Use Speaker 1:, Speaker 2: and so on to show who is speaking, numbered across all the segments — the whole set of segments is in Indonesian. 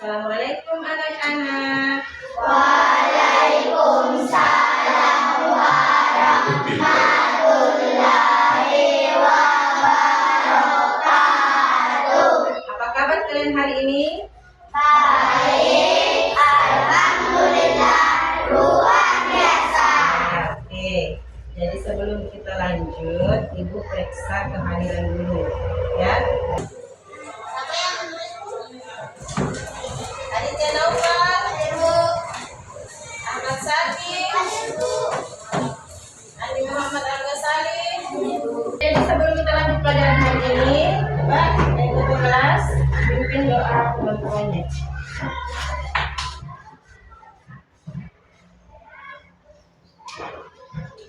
Speaker 1: Assalamualaikum anak-anak.
Speaker 2: Waalaikumsalam warahmatullahi wabarakatuh.
Speaker 1: Apa kabar kalian hari ini?
Speaker 2: Baik, alhamdulillah, luar biasa.
Speaker 1: Oke, jadi sebelum kita lanjut, Ibu periksa kehadiran dulu, ya. Aditya Naufal, Ahmad Saki, Andi Muhammad Al-Ghazali. Jadi sebelum kita lanjut pelajaran hari ini, coba ibu kelas pimpin doa teman-temannya.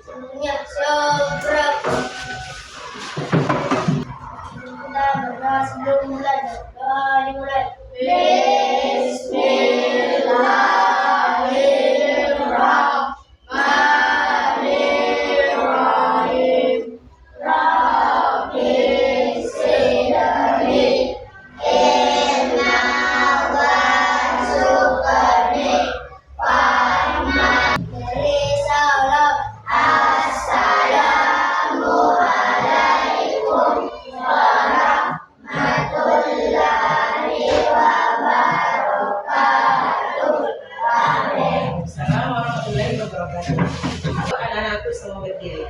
Speaker 2: Sebelumnya, kita berdoa sebelum mulai. Dimulai. Bismillahirrahmanirrahim. Rabbi zidni ilma warzuqni fahman. Dari salam. Assalamualaikum warahmatullahi wabarakatuh.
Speaker 1: Assalamualaikum warahmatullahi wabarakatuh. Anak-anakku semua berdiri.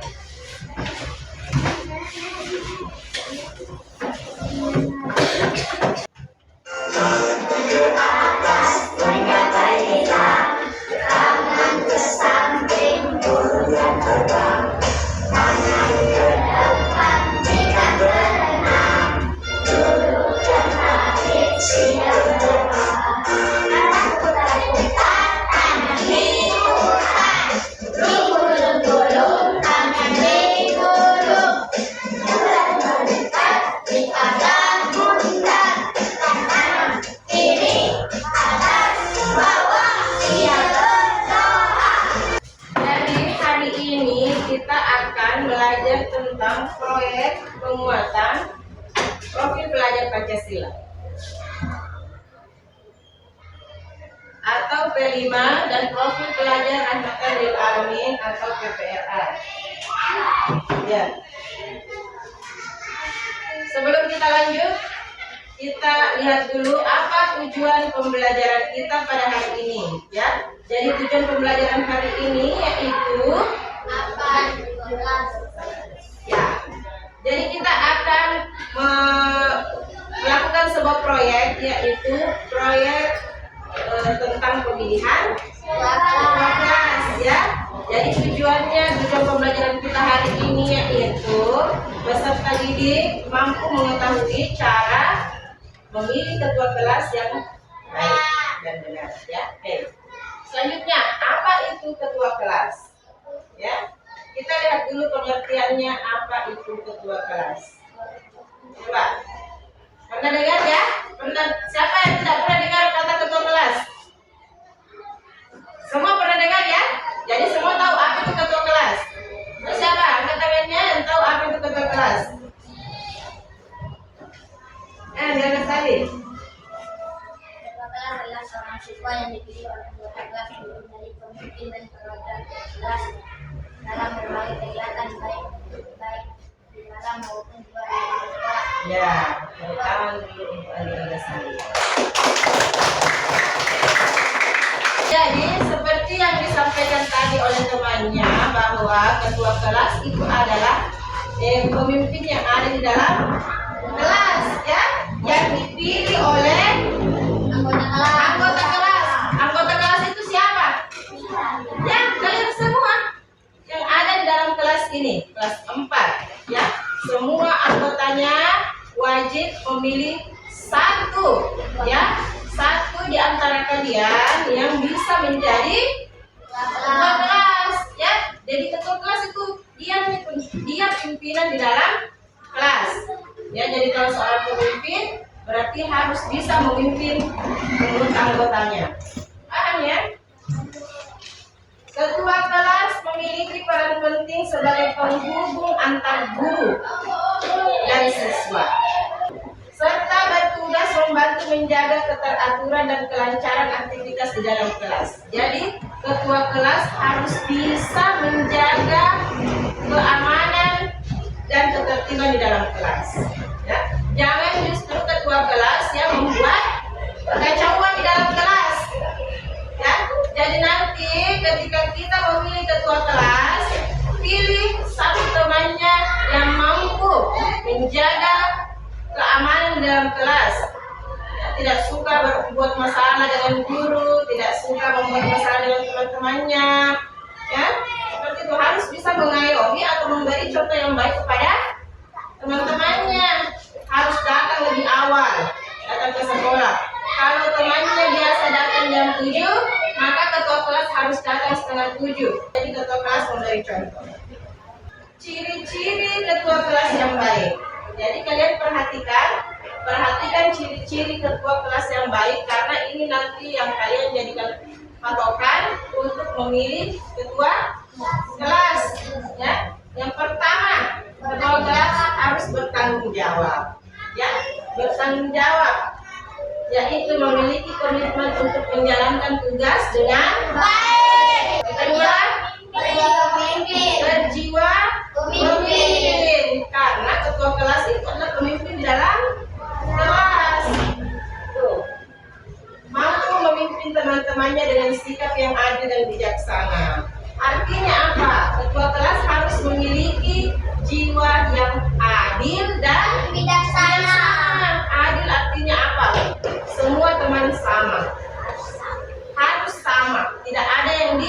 Speaker 1: Kita akan belajar tentang proyek penguatan profil pelajar Pancasila atau P5 dan profil pelajar Rahmatan lil Alamin atau PPRA. Ya. Sebelum kita lanjut, kita lihat dulu apa tujuan pembelajaran kita pada hari ini, ya. Jadi tujuan pembelajaran hari ini yaitu ya, jadi kita akan melakukan sebuah proyek, yaitu proyek tentang pemilihan kelas, ya. Jadi tujuan pembelajaran kita hari ini yaitu peserta didik mampu mengetahui cara memilih ketua kelas yang baik dan benar, ya. Oke. Selanjutnya, apa itu ketua kelas? Ya, kita lihat dulu pengertiannya apa itu ketua kelas. Coba, pernah dengar ya? Siapa yang tidak pernah dengar kata ketua kelas? Semua pernah dengar ya? Jadi semua tahu apa itu ketua kelas. Siapa angkat tangannya yang tahu apa itu ketua kelas? Jangan salih.
Speaker 2: Ketua kelas adalah seorang siswa yang dipilih oleh anggota kelas untuk menjadi pemimpin dan perwakilan kelas dalam berbagai kegiatan baik di dalam maupun di luar sekolah.
Speaker 1: Ya, tepuk tangan dulu untuk Al-Ghazali. Jadi seperti yang disampaikan tadi oleh temannya bahwa ketua kelas itu adalah pemimpin yang ada di dalam kelas, ya, yang dipilih oleh anggota kelas. Anggota kelas itu siapa? Ya, kalian semua yang ada di dalam kelas ini, kelas 4, ya. Semua anggotanya wajib memilih satu, ya, satu di antara kalian yang bisa menjadi ketua kelas, ya. Jadi ketua kelas itu dia pimpinan di dalam kelas, ya. Jadi kalau seorang pemimpin berarti harus bisa memimpin menurut anggotanya. Paham ya? Ketua kelas memiliki peran penting sebagai penghubung antar guru dan siswa, serta bertugas membantu menjaga keteraturan dan kelancaran aktivitas di dalam kelas. Jadi ketua kelas harus bisa menjaga keamanan dan ketertiban di dalam kelas. Ya. Jangan justru ketua kelas yang membuat kekacauan di dalam kelas. Ya. Jadi nanti ketika kita memilih ketua kelas, pilih satu temannya yang mampu menjaga keamanan dalam kelas. Tidak suka berbuat masalah dengan guru, tidak suka membuat masalah dengan teman-temannya. Ya, seperti itu harus bisa mengayomi atau memberi contoh yang baik kepada teman-temannya. Harus datang lebih awal, datang ke sekolah. Kalau temannya biasa datang jam 7, maka ketua kelas harus datang setengah 7. Jadi ketua kelas memberi contoh. Ciri-ciri ketua kelas yang baik. Jadi kalian perhatikan ciri-ciri ketua kelas yang baik, karena ini nanti yang kalian jadikan patokan untuk memilih ketua kelas. Ya, yang pertama, ketua kelas harus bertanggung jawab. Ya, bertanggung jawab, yaitu memiliki komitmen untuk menjalankan tugas dengan baik. Kedua, berjiwa pemimpin, karena ketua kelas itu adalah pemimpin di dalam kelas. Tuh. Mampu memimpin teman-temannya dengan sikap yang adil dan bijaksana. Artinya apa? Ketua kelas harus memiliki jiwa yang adil dan
Speaker 2: Bijaksana.
Speaker 1: Adil artinya apa? Semua teman sama. Harus sama. Tidak ada yang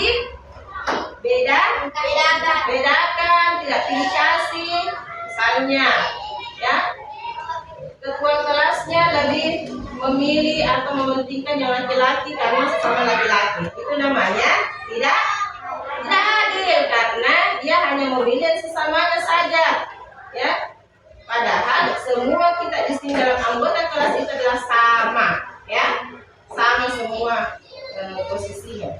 Speaker 1: bedakan, tidak pilih kasih. Misalnya, ya, ketua kelasnya lebih memilih atau mementingkan yang laki-laki karena sesama laki-laki. Itu namanya tidak adil, karena dia hanya memilih yang sesamanya saja. Ya, padahal semua kita di sini dalam anggota kelas itu adalah sama, ya, sama semua posisinya.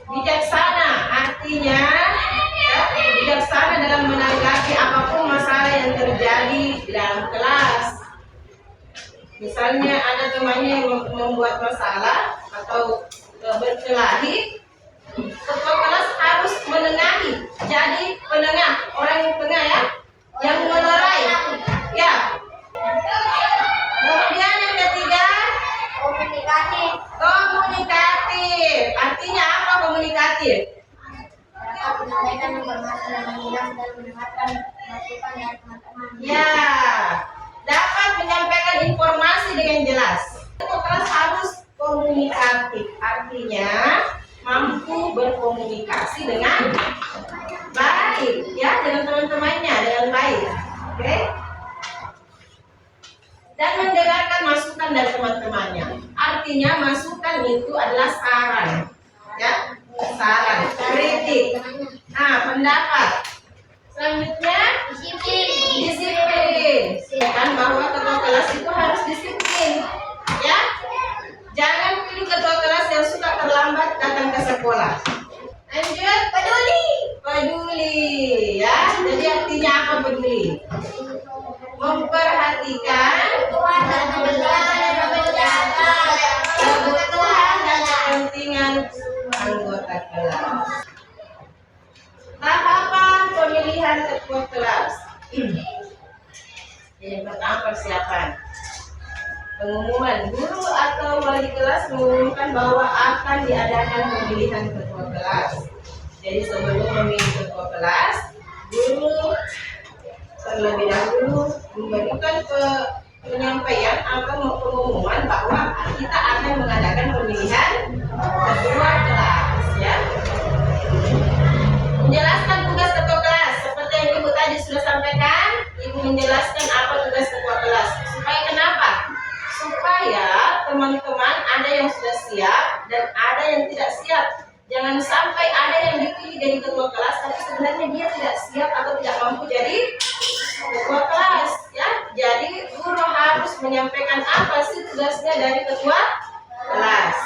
Speaker 1: Bijaksana artinya, ya, bijaksana dalam menanggapi apapun masalah yang terjadi di dalam kelas. Misalnya ada temannya yang membuat masalah atau berkelahi, ketua kelas harus menengahi. Jadi penengah, orang yang tengah, ya, yang melerai. Ya. Kemudian yang ketiga, komunikatif. Artinya apa komunikatif?
Speaker 2: Dapat menyampaikan informasi dengan jelas dan mendengarkan masukan dari teman-teman.
Speaker 1: Ya, dapat menyampaikan informasi dengan jelas. Ketua kelas harus komunikatif. Artinya mampu berkomunikasi dengan baik, ya, dengan teman-temannya dengan baik. Oke? Dan mendengarkan masukan dari teman-temannya. Artinya masukan itu adalah saran, ya, saran, kritik, pendapat. Selanjutnya, disiplin. Kan bahwa ketua kelas itu harus disiplin, ya. Jangan pilih ketua kelas yang suka terlambat datang ke sekolah. Lanjut, peduli, ya. Jadi artinya apa peduli? Memperhatikan kebutuhan dan kepentingan anggota kelas. Tahapan pemilihan ketua kelas. Yang pertama, persiapan. Pengumuman. Guru atau wali kelas mengumumkan bahwa akan diadakan pemilihan ketua kelas. Jadi sebelum memilih ketua kelas, guru terlebih dahulu memberikan penyampaian atau pengumuman bahwa kita akan mengadakan pemilihan ketua kelas, ya. Menjelaskan tugas ketua kelas seperti yang Ibu tadi sudah sampaikan. Ibu menjelaskan apa tugas ketua kelas. Supaya kenapa? Supaya teman-teman ada yang sudah siap dan ada yang tidak siap. Jangan sampai ada yang dipilih jadi ketua kelas tapi sebenarnya dia tidak siap atau tidak mampu jadi ketua kelas, ya. Jadi guru harus menyampaikan apa sih tugasnya dari ketua kelas.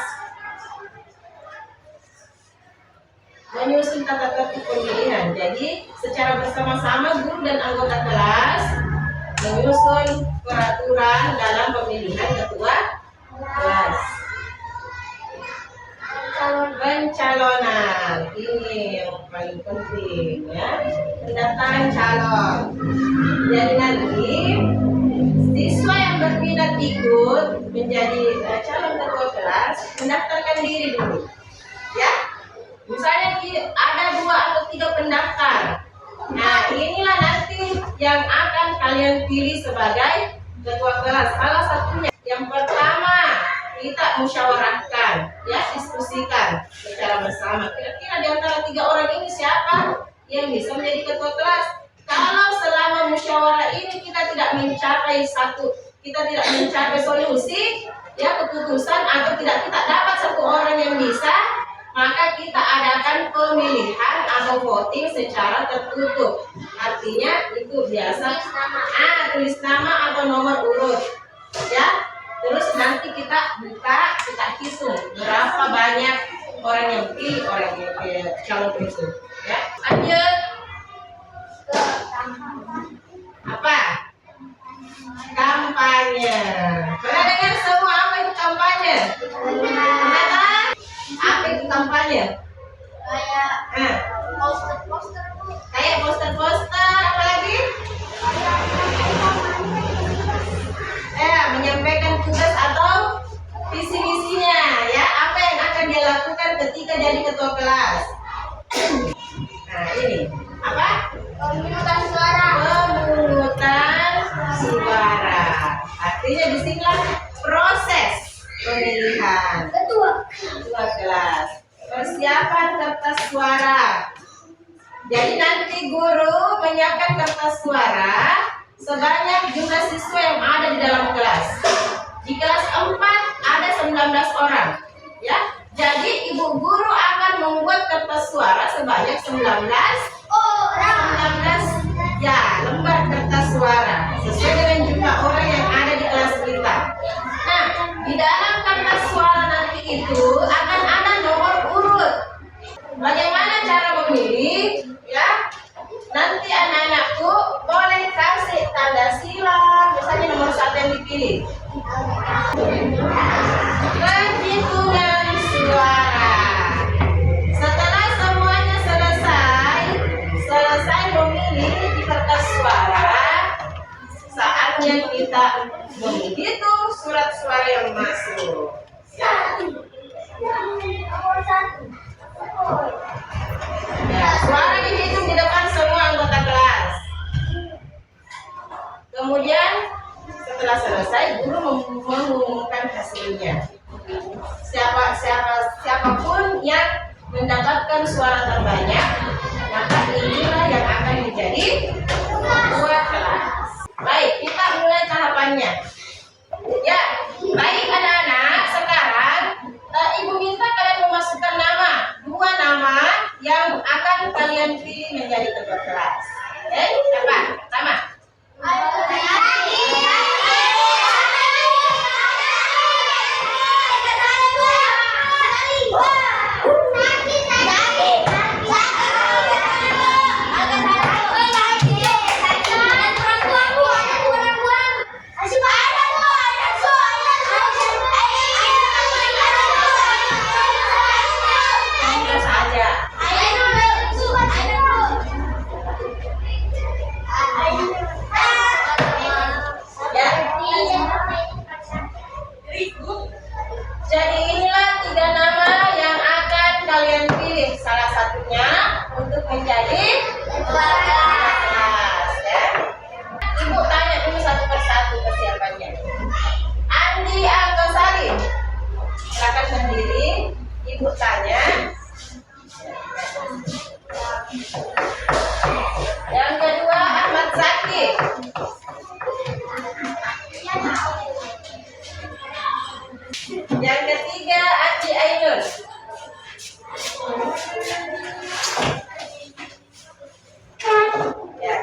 Speaker 1: Menyusun tata tertib pemilihan. Jadi secara bersama-sama guru dan anggota kelas menyusun peraturan dalam pemilihan ketua kelas. Pencalonan ini yang paling penting ya, pendaftaran calon. Jadi nanti siswa yang berminat ikut menjadi calon ketua kelas mendaftarkan diri dulu ya. Misalnya ada 2 atau 3 pendaftar. Nah, inilah nanti yang akan kalian pilih sebagai ketua kelas. Salah satunya yang pertama kita musyawarahkan, ya, diskusikan secara bersama. Kira-kira di antara 3 orang ini siapa yang bisa menjadi ketua kelas? Kalau selama musyawarah ini kita tidak mencapai solusi, ya, keputusan, atau tidak kita dapat 1 orang yang bisa, maka kita adakan pemilihan atau voting secara tertutup. Artinya itu biasa tulis nama atau nomor urut, ya. Terus nanti kita buka, kita hitung berapa banyak orang yang pilih calon itu. Ya, lanjut. Apa? Kampanye. Pernah dengar semua apa itu kampanye? Apa itu kampanye?
Speaker 2: Kayak poster-poster.
Speaker 1: Kayak poster-poster, apa lagi? Menyampaikan tugas atau visi misinya, ya, apa yang akan dia lakukan ketika jadi ketua kelas. Nah, ini apa?
Speaker 2: Pemungutan suara.
Speaker 1: Pemungutan suara. Artinya disinilah proses pemilihan
Speaker 2: Ketua
Speaker 1: kelas. Persiapan kertas suara. Jadi nanti guru menyiapkan kertas suara sebanyak jumlah siswa yang ada di dalam kelas. Di kelas 4 ada 19 orang, ya. Jadi ibu guru akan membuat kertas suara sebanyak 19 lembar kertas suara sesuai dengan jumlah orang yang ada di kelas kita. Nah, di dalam kertas suara nanti itu akan ada nomor urut. Bagaimana cara memilih, ya? Nanti anak-anakku boleh kasih tanda silang, misalnya nomor 1 yang dipilih. Penghitungan suara. Setelah semuanya selesai memilih di kertas suara, saatnya kita menghitung surat suara yang masuk. Ya, suara dihitung di depan semua anggota kelas. Kemudian setelah selesai, guru mengumumkan hasilnya. Siapapun yang mendapatkan suara terbanyak, maka inilah yang akan menjadi ketua kelas. Baik, kita mulai tahapannya. Ya, baik anak-anak, sekarang ibu minta kalian memasukkan nama, 2 nama yang akan kalian pilih menjadi ketua kelas. Siapa? Pertama. Jadi inilah 3 nama yang akan kalian pilih, salah satunya untuk menjadi ketua kelas, ya. Ibu tanya dulu satu persatu persiapannya. Andi Antasari, silakan berdiri. Ibu tanya. Yang kedua Ahmad Zaki. Yang ketiga Andi Ainun. Ya.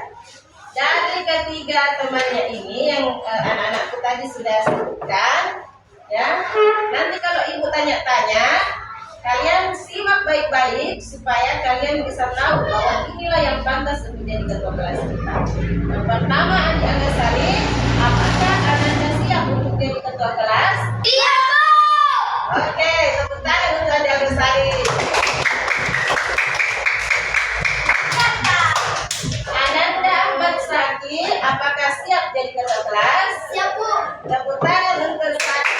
Speaker 1: Dari ketiga temannya ini yang anak-anakku tadi sudah sebutkan, ya. Nanti kalau ibu tanya-tanya, kalian simak baik-baik supaya kalian bisa tahu bahwa inilah yang pantas untuk menjadi ketua kelas kita. Yang pertama Andi Antasari, apakah untuk jadi ketua kelas?
Speaker 2: Iya, Bu.
Speaker 1: Oke, tepuk tangan untuk Anda Bestari. Ananda Ahmad Saki, apakah siap jadi ketua kelas?
Speaker 2: Siap, Bu.
Speaker 1: Tepuk tangan untuk Saki.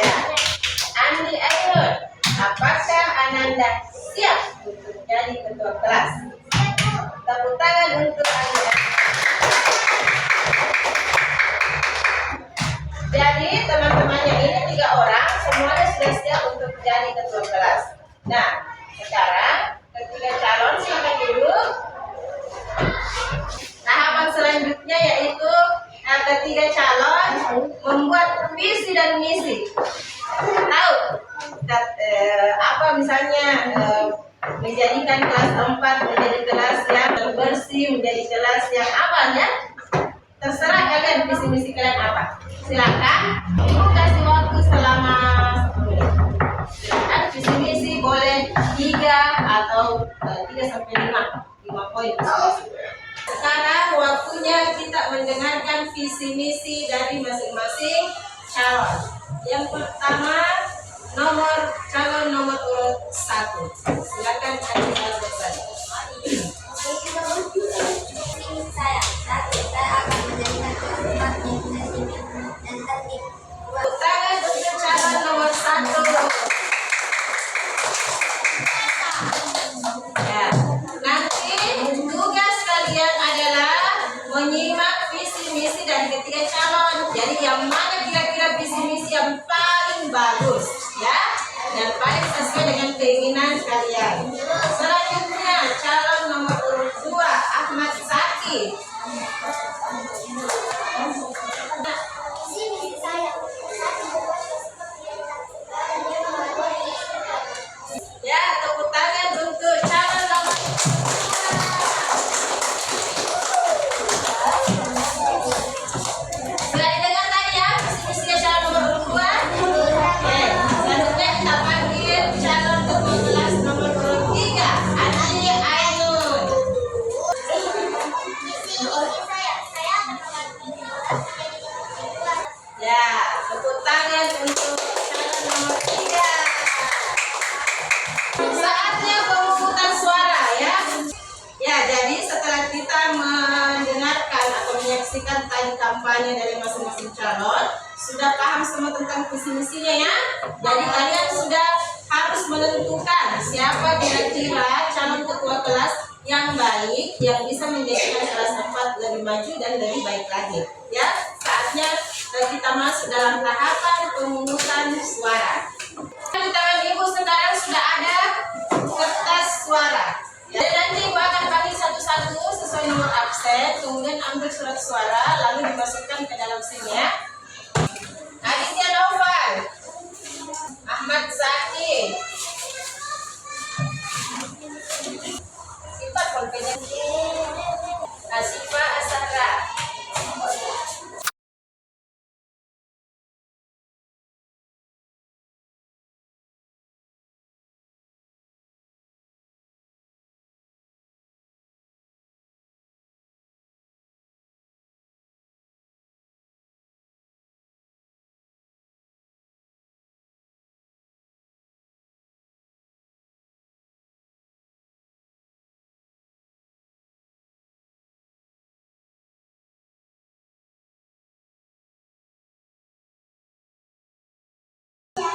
Speaker 1: Ya. Andi Ainun, apakah Ananda siap untuk jadi ketua kelas? Tepuk tangan untuk Andi Ainun. Jadi teman-temannya ini 3 orang semuanya sudah siap untuk jadi ketua kelas. Nah, sekarang ketiga calon silakan duduk. Tahapan selanjutnya yaitu ketiga calon membuat visi dan misi. Tahu apa misalnya menjadikan kelas 4 menjadi kelas yang bersih, menjadi kelas yang aman ya. Terserah kalian visi misi kalian apa. Silakan. Ibu kasih waktu selama 10 menit. Silakan visi misi boleh 3 atau 3 sampai 5 poin. Sekarang waktunya kita mendengarkan visi misi dari masing-masing calon. Yang pertama calon nomor urut 1. Silakan kasih alasan.
Speaker 2: Saya akan menjadikan kelas 4 yang tertib dan tertib.
Speaker 1: Tangan untuk calon nomor 1. Ya. Nanti tugas kalian adalah menyimak visi misi dari ketiga calon. Jadi yang mana kira-kira visi misi yang paling bagus, ya, dan paling sesuai dengan keinginan kalian. Selanjutnya calon nomor urut 2 Ahmad Saki. Ya, tepuk tangan untuk calon nomor 2. Sudah didengar tadi ya visi-misinya calon nomor urut 2? Oke, selanjutnya kita panggil calon ketua kelas nomor urut 3, Andi Ainun. Ya, tepuk tangan untuk calon nomor 3. Saatnya pemungutan suara ya. Ya, jadi setelah kita mendengarkan atau menyaksikan tadi kampanye dari masing-masing calon, sudah paham semua tentang visi misinya ya. Jadi kalian sudah harus menentukan siapa kira-kira calon ketua kelas yang baik, yang bisa menjadikan kelas 4 lebih maju dan lebih baik lagi. Ya, saatnya kita masuk dalam tahapan pemungutan suara. Di tangan ibu sekarang sudah ada kertas suara. Jadi nanti ibu akan panggil satu-satu sesuai nomor absen, kemudian ambil surat suara, lalu dimasukkan ke dalam sini ya. Aditya Novan, Ahmad Zaki, Sifat Polpenya, Asifa Asara.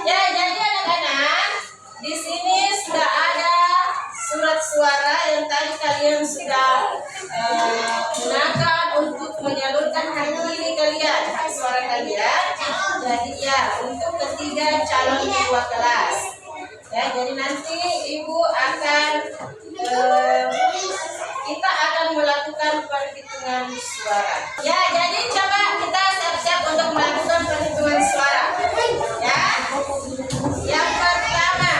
Speaker 1: Ya, jadi anak-anak, di sini sudah ada surat suara yang tadi kalian sudah gunakan untuk menyalurkan hak pilih kalian, hak suara kalian. Jadi ya, untuk ketiga calon ketua kelas. Ya, jadi nanti ibu akan kita akan melakukan perhitungan suara. Ya, jadi coba kita siap-siap untuk melakukan perhitungan suara. Ya. Yang pertama,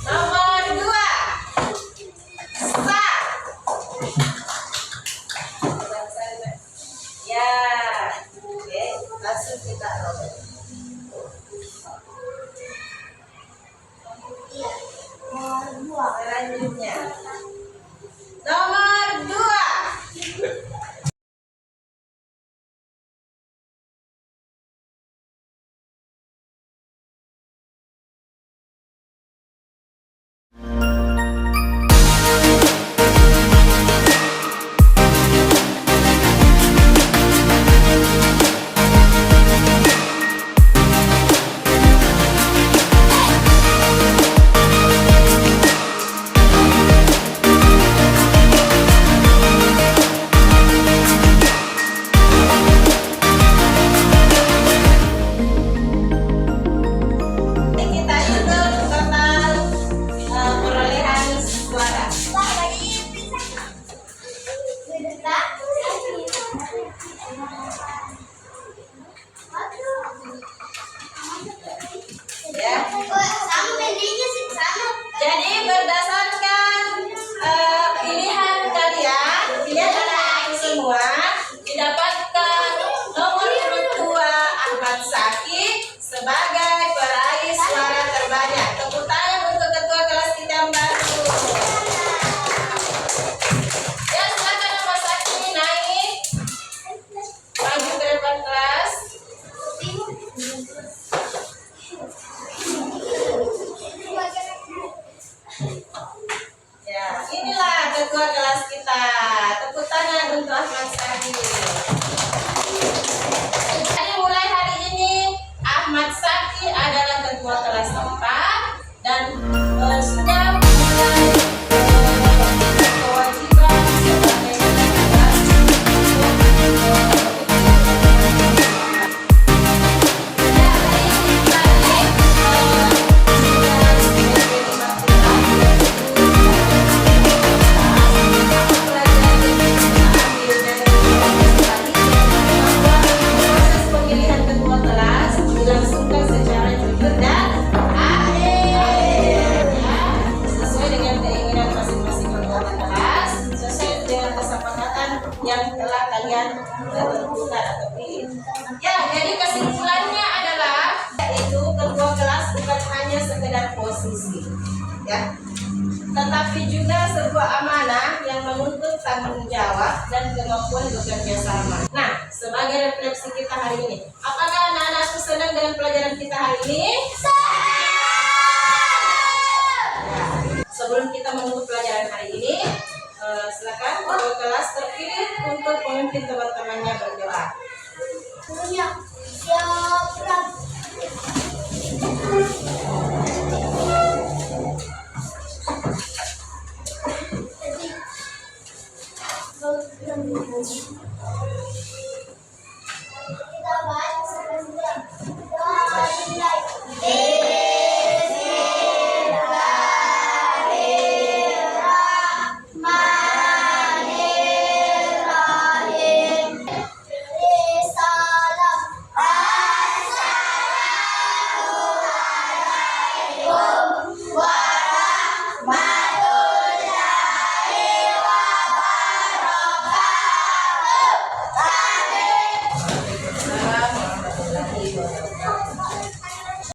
Speaker 1: nomor 2, Sa. Ya, oke, langsung kita robek. Selanjutnya, nomor 2, sebagai peraih suara terbanyak. Tepuk tangan untuk ketua kelas kita yang baru. Ya, silakan nomor 1 naik. Maju ke depan kelas. Ya, inilah ketua kelas kita. Tepuk tangan untuk Ahmad Saki. Jadi mulai hari ini Ahmad Saki adalah ketua kelas 4 dan sudah mulai kewajiban sebagai ketua pemilihan ketua kelas dilangsungkan secara jujur dan adil, ya, sesuai dengan keinginan masing-masing ketua kelas, sesuai dengan kesepakatan yang telah kalian tentukan atau pilih. Ya, jadi kesimpulannya adalah yaitu ketua kelas bukan hanya sekedar posisi, ya, tetapi juga sebuah amanah yang menuntut tanggung jawab dan kemampuan bekerja sama. Nah, sebagai refleksi kita hari ini, apakah anak-anakku senang dengan pelajaran kita hari ini? Ya, sebelum kita menutup pelajaran hari ini, silakan ketua kelas terpilih untuk memimpin teman-temannya berdoa.
Speaker 2: Siap.